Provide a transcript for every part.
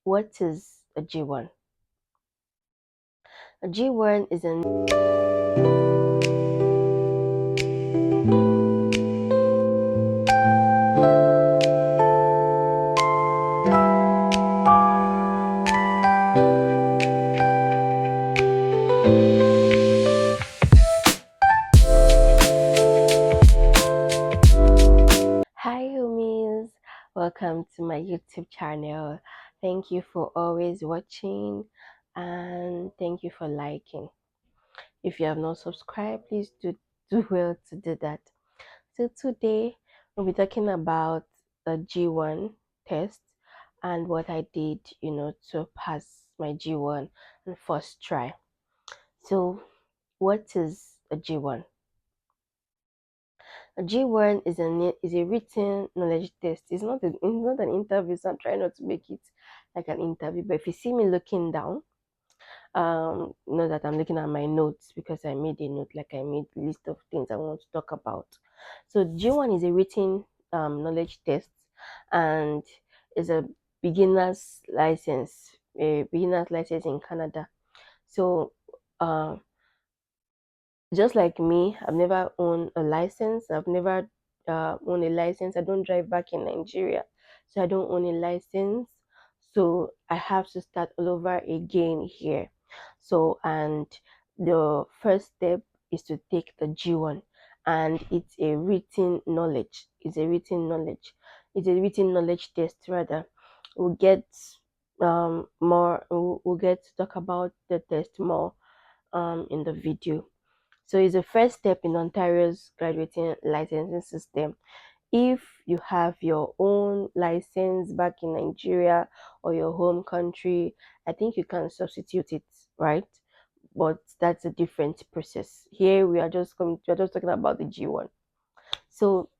What is a G1? A G1 is an Hi homies, welcome to my YouTube channel. Thank you for always watching and thank you for liking. If you have not subscribed, please do well to do that. So today we'll be talking about the G1 test and what I did, to pass my G1 on first try. So what is a G1? A G1 is a written knowledge test. It's not an interview, so I'm trying not to make it like an interview. But if you see me looking down, know that I'm looking at my notes because I made a note, like I made a list of things I want to talk about. So G1 is a written knowledge test and is a beginner's license in Canada. So uh, just like me, I've never owned a license. I've never owned a license. I don't drive back in Nigeria, so I don't own a license. So I have to start all over again here. So, and the first step is to take the G1, and it's a written knowledge. It's a written knowledge. It's a written knowledge test rather. We'll get more. We'll get to talk about the test more in the video. So it's the first step in Ontario's graduating licensing system. If you have your own license back in Nigeria or your home country, I think you can substitute it, right? But that's a different process. Here we're just talking about the G1. So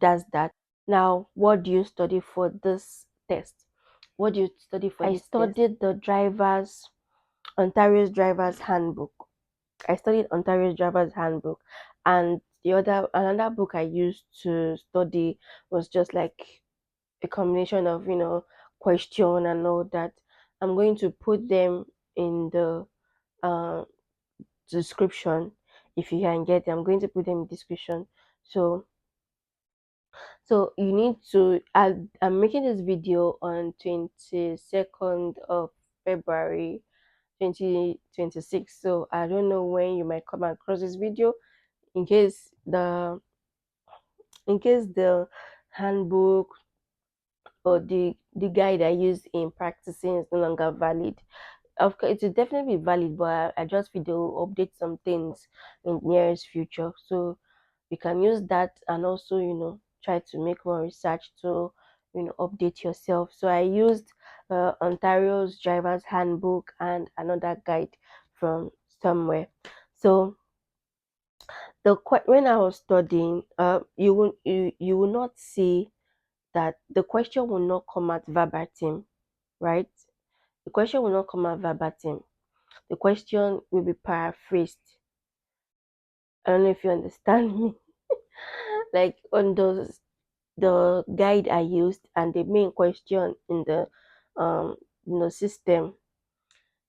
that's that. Now, what do you study for this test? What do you study for this test? I studied the Ontario's driver's handbook. I studied Ontario's driver's handbook, and another book I used to study was just like a combination of question and all that. I'm going to put them in the uh, description if you can get them. I'm going to put them in description. So you need to. I'm making this video on 22nd of February 2026. So I don't know when you might come across this video in case the handbook or the guide I used in practicing is no longer valid. Of course, it will definitely be valid, but I just video update some things in the nearest future. So you can use that and also try to make more research to update yourself. So I used Ontario's driver's handbook and another guide from somewhere. So when I was studying, you will not see that the question will not come out verbatim, right? The question will not come out verbatim. The question will be paraphrased. I don't know if you understand me. Like on the guide I used and the main question in the system,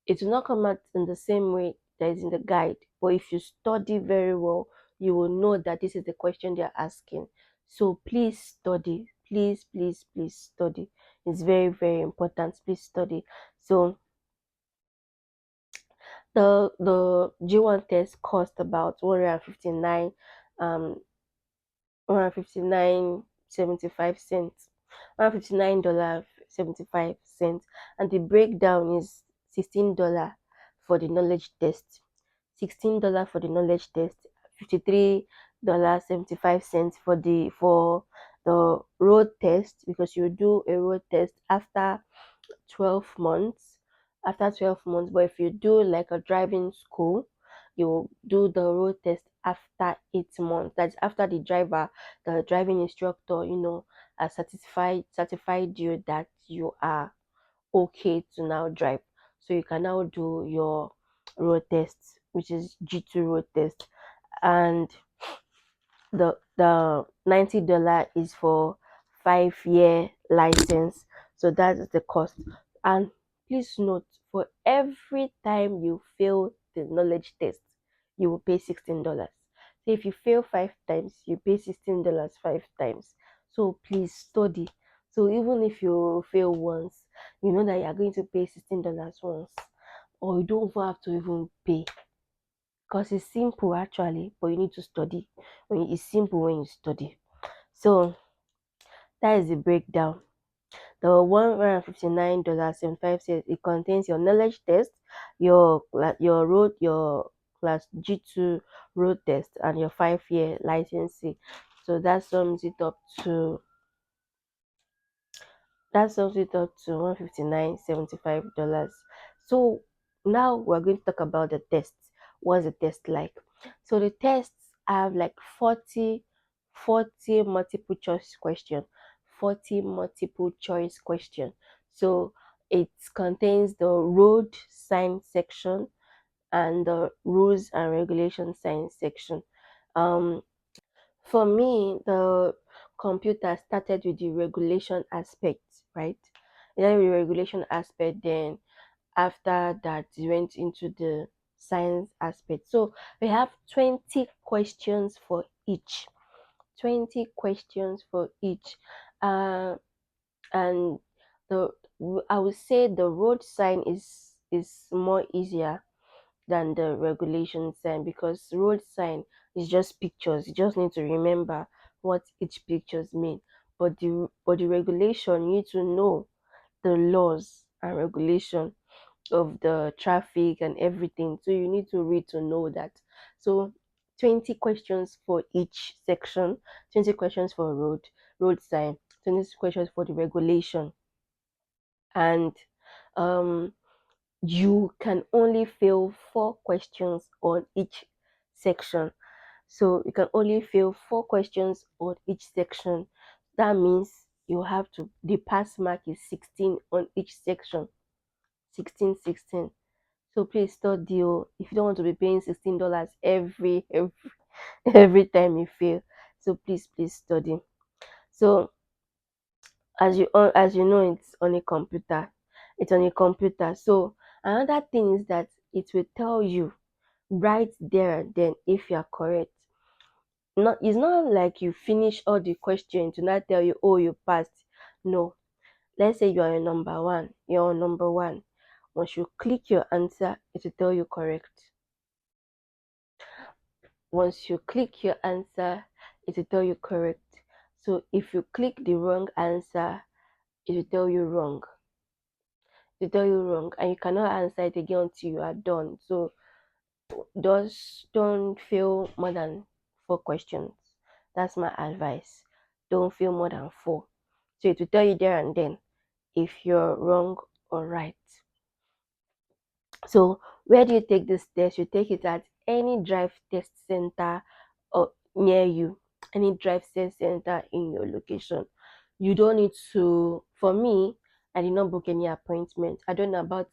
it will not come out in the same way that is in the guide. But if you study very well, you will know that this is the question they are asking. So please study. Please study. It's very, very important. Please study. So the G1 test cost about 159 um 159.75 cents. $159.75, and the breakdown is $16 for the knowledge test. $16 for the knowledge test, $53.75 for the road test, because you do a road test after 12 months. But if you do like a driving school, you will do the road test after 8 months. That's after the driving instructor, has certified you that you are okay to now drive. So you can now do your road test, which is G2 road test. And the $90 is for 5-year license. So that is the cost. And please note, for every time you fail the knowledge test, you will pay $16. So if you fail 5 times, you pay $16 5 times. So please study. So even if you fail once, you know that you are going to pay $16 once, or you don't even have to even pay, because it's simple actually, but you need to study. When it's simple when you study. So that is the breakdown. The $159.75, it contains your knowledge test, your class G2 road test, and your 5-year licensing. So that sums it up to $159.75. So now we're going to talk about the tests. What's the test like? So the tests have like 40 multiple choice question, 40 multiple choice question. So it contains the road sign section and the rules and regulations sign section. Um, for me, the computer started with the regulation aspect, right? And then with the regulation aspect, then after that, it went into the science aspect. So we have 20 questions for each. 20 questions for each. And the I would say the road sign is more easier than the regulation sign, because road sign is just pictures. You just need to remember what each pictures mean. But the regulation, you need to know the laws and regulation of the traffic and everything. So you need to read to know that. So 20 questions for each section, 20 questions for road sign, 20 questions for the regulation. And um you can only fill 4 questions on each section. So you can only fill 4 questions on each section. That means you have to, the pass mark is 16 on each section. 16, 16. So please study. If you don't want to be paying $16 every time you fail. So please study. So as you know, it's on a computer. It's on a computer. So another thing is that it will tell you right there and then if you are correct. Not, it's not like you finish all the questions to not tell you, oh, you passed. No. Let's say you are a number one. You're on number one. Once you click your answer, it will tell you correct. Once you click your answer, it will tell you correct. So if you click the wrong answer, it will tell you wrong. It will tell you wrong, and you cannot answer it again until you are done. So just don't fill more than 4 questions. That's my advice. Don't fill more than 4. So it will tell you there and then if you're wrong or right. So where do you take this test? You take it at any drive test center or near you, any drive test center in your location. You don't need to. For me, I did not book any appointment. I don't know about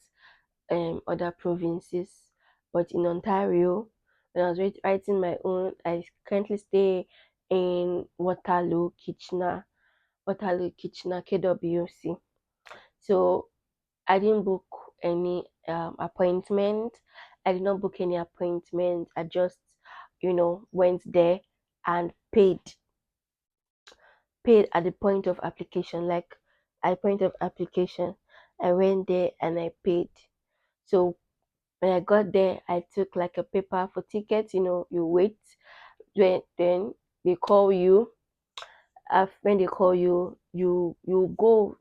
other provinces, but in Ontario, when I was writing my own, I currently stay in Waterloo, Kitchener, KWC. So I didn't book any appointment. I did not book any appointment. I just, went there and paid at the point of application. Like at point of application, I went there and I paid. So when I got there, I took like a paper for tickets. You wait. Then they call you. When they call you, you go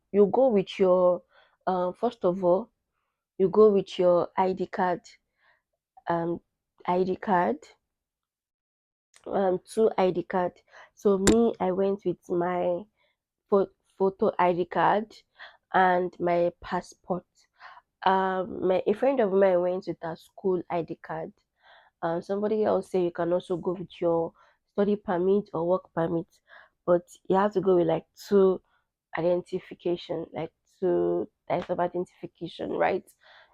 with your first of all, you go with your um ID card, two ID card. So me, I went with my photo ID card and my passport. A friend of mine went with her school ID card. Somebody else say you can also go with your study permit or work permit, but you have to go with like two identification, like two types of identification, right?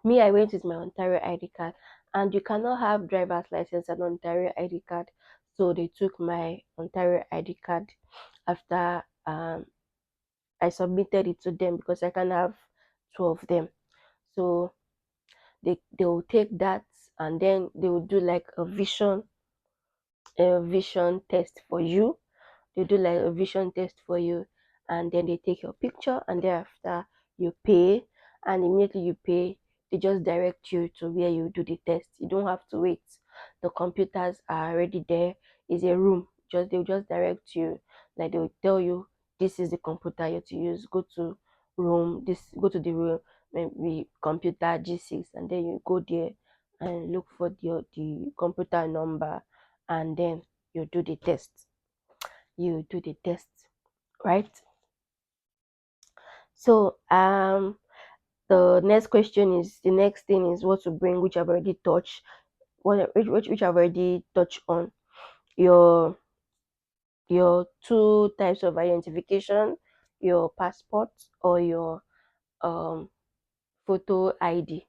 Me, I went with my Ontario ID card, and you cannot have driver's license and Ontario ID card, so they took my Ontario ID card after I submitted it to them because I can have two of them. So they will take that, and then they will do like a vision test for you. They do like a vision test for you, and then they take your picture, and thereafter you pay. And immediately you pay, they just direct you to where you do the test. You don't have to wait. The computers are already there. It's a room. They'll just direct you. Like they'll tell you, this is the computer you have to use. Go to the room, maybe computer G6, and then you go there and look for the computer number, and then you do the test. Right? So the next thing is what to bring, which I've already touched, which I've already touched on. Your two types of identification, your passport or your um photo ID,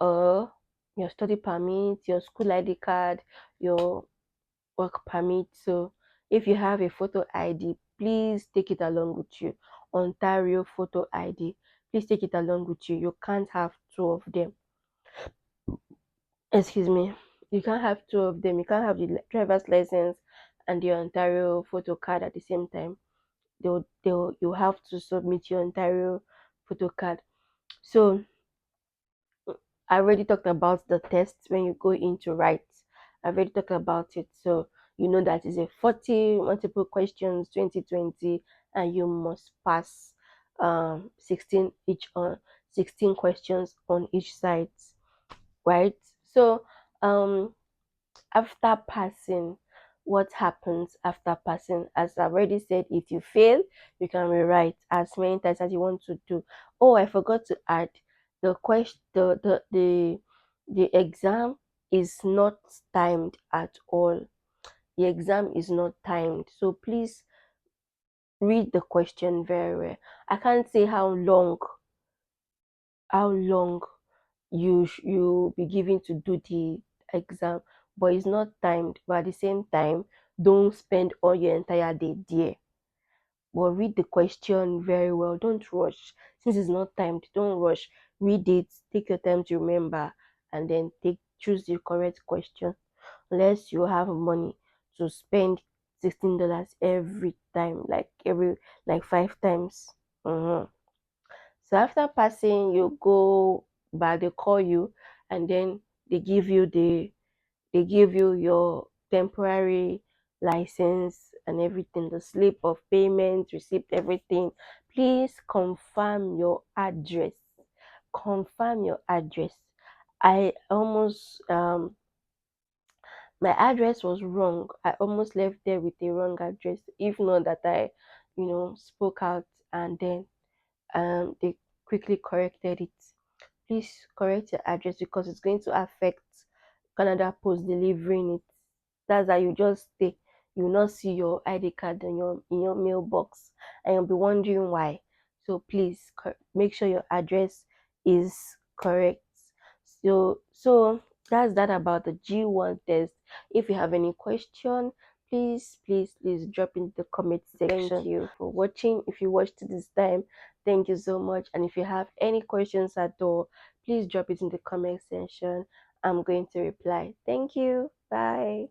or your study permit, your school ID card, your work permit. So if you have a photo ID, please take it along with you. Ontario photo ID, please take it along with you. You can't have two of them. Excuse me. You can't have two of them. You can't have the driver's license and the Ontario photo card at the same time. You have to submit your Ontario photo card. So I already talked about the test when you go in to write. I already talked about it. So you know that is a 40 multiple questions 2020, and you must pass 16 questions on each side, right? So um after passing, what happens after passing? As I've already said, if you fail, you can rewrite as many times as you want to do. Oh, I forgot to add, the question the exam is not timed at all. The exam is not timed. So please read the question very well. I can't say how long you be given to do the exam, but it's not timed. But at the same time, don't spend all your entire day there, but read the question very well. Don't rush. Since it's not timed, don't rush. Read it, take your time to remember, and then choose the correct question. Unless you have money to spend $16 every time, like 5 times. So after passing, you go back, they call you, and then they give you your temporary license and everything, the slip of payment, receipt, everything. Please confirm your address. Confirm your address. I almost My address was wrong. I almost left there with a wrong address. If not that I, spoke out, and then they quickly corrected it. Please correct your address, because it's going to affect Canada Post delivering it. That's how you just stay. You will not see your ID card in your mailbox, and you'll be wondering why. So please make sure your address is correct. So that's that about the G1 test. If you have any question, please drop in the comment section. Thank you for watching. If you watched this time, thank you so much. And if you have any questions at all, please drop it in the comment section. I'm going to reply. Thank you. Bye.